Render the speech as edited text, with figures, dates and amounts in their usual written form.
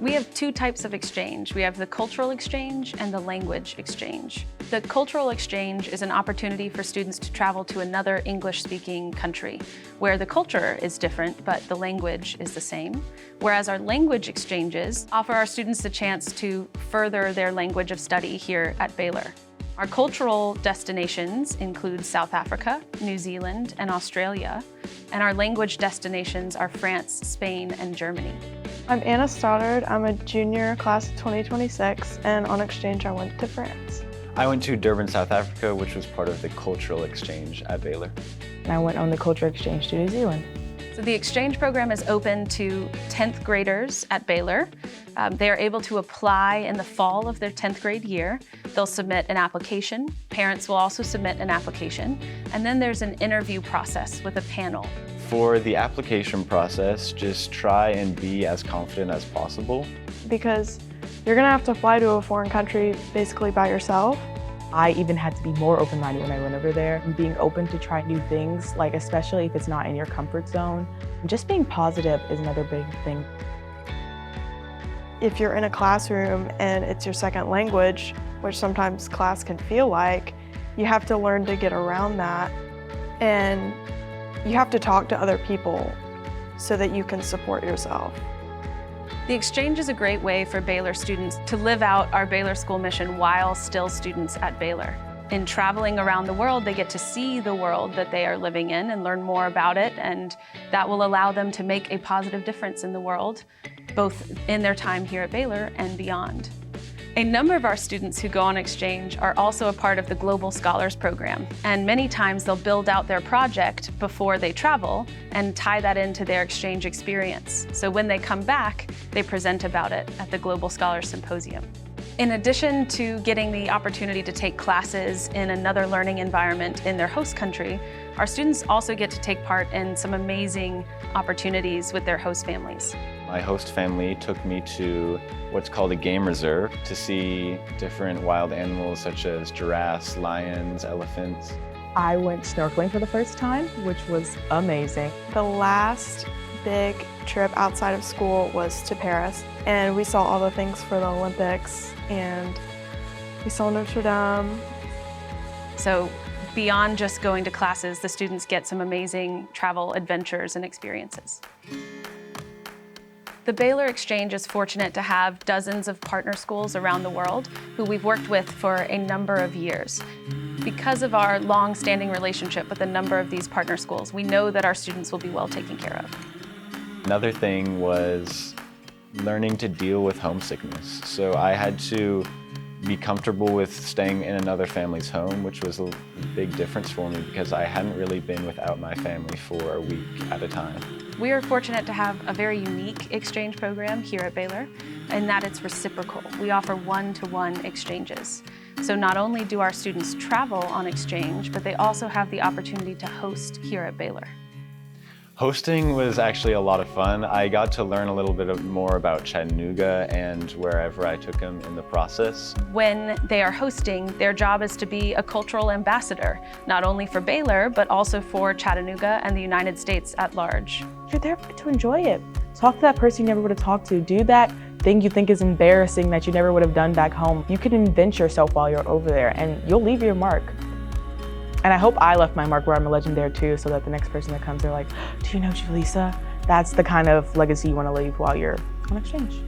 We have two types of exchange. We have the cultural exchange and the language exchange. The cultural exchange is an opportunity for students to travel to another English-speaking country, where the culture is different, but the language is the same. Whereas our language exchanges offer our students the chance to further their language of study here at Baylor. Our cultural destinations include South Africa, New Zealand, and Australia, and our language destinations are France, Spain, and Germany. I'm Anna Stoddard. I'm a junior, class of 2026, and on exchange I went to France. I went to Durban, South Africa, which was part of the cultural exchange at Baylor. And I went on the cultural exchange to New Zealand. So the exchange program is open to 10th graders at Baylor. They are able to apply in the fall of their 10th grade year. They'll submit an application. Parents will also submit an application. And then there's an interview process with a panel. For the application process, just try and be as confident as possible. Because you're gonna have to fly to a foreign country basically by yourself. I even had to be more open-minded when I went over there. And being open to try new things, like especially if it's not in your comfort zone. And just being positive is another big thing. If you're in a classroom and it's your second language, which sometimes class can feel like, you have to learn to get around that. And you have to talk to other people so that you can support yourself. The exchange is a great way for Baylor students to live out our Baylor School mission while still students at Baylor. In traveling around the world, they get to see the world that they are living in and learn more about it, and that will allow them to make a positive difference in the world, both in their time here at Baylor and beyond. A number of our students who go on exchange are also a part of the Global Scholars Program, and many times they'll build out their project before they travel and tie that into their exchange experience. So when they come back, they present about it at the Global Scholars Symposium. In addition to getting the opportunity to take classes in another learning environment in their host country, our students also get to take part in some amazing opportunities with their host families. My host family took me to what's called a game reserve to see different wild animals such as giraffes, lions, elephants. I went snorkeling for the first time, which was amazing. The last big trip outside of school was to Paris, and we saw all the things for the Olympics, and we saw Notre Dame. So beyond just going to classes, the students get some amazing travel adventures and experiences. The Baylor Exchange is fortunate to have dozens of partner schools around the world who we've worked with for a number of years. Because of our long-standing relationship with a number of these partner schools, we know that our students will be well taken care of. Another thing was learning to deal with homesickness. So I had to be comfortable with staying in another family's home, which was a big difference for me because I hadn't really been without my family for a week at a time. We are fortunate to have a very unique exchange program here at Baylor in that it's reciprocal. We offer one-to-one exchanges. So not only do our students travel on exchange, but they also have the opportunity to host here at Baylor. Hosting was actually a lot of fun. I got to learn a little bit more about Chattanooga and wherever I took them in the process. When they are hosting, their job is to be a cultural ambassador, not only for Baylor, but also for Chattanooga and the United States at large. You're there to enjoy it. Talk to that person you never would have talked to. Do that thing you think is embarrassing that you never would have done back home. You can invent yourself while you're over there and you'll leave your mark. And I hope I left my mark where I'm a legend there too, so that the next person that comes, they're like, do you know Julissa? That's the kind of legacy you want to leave while you're on exchange.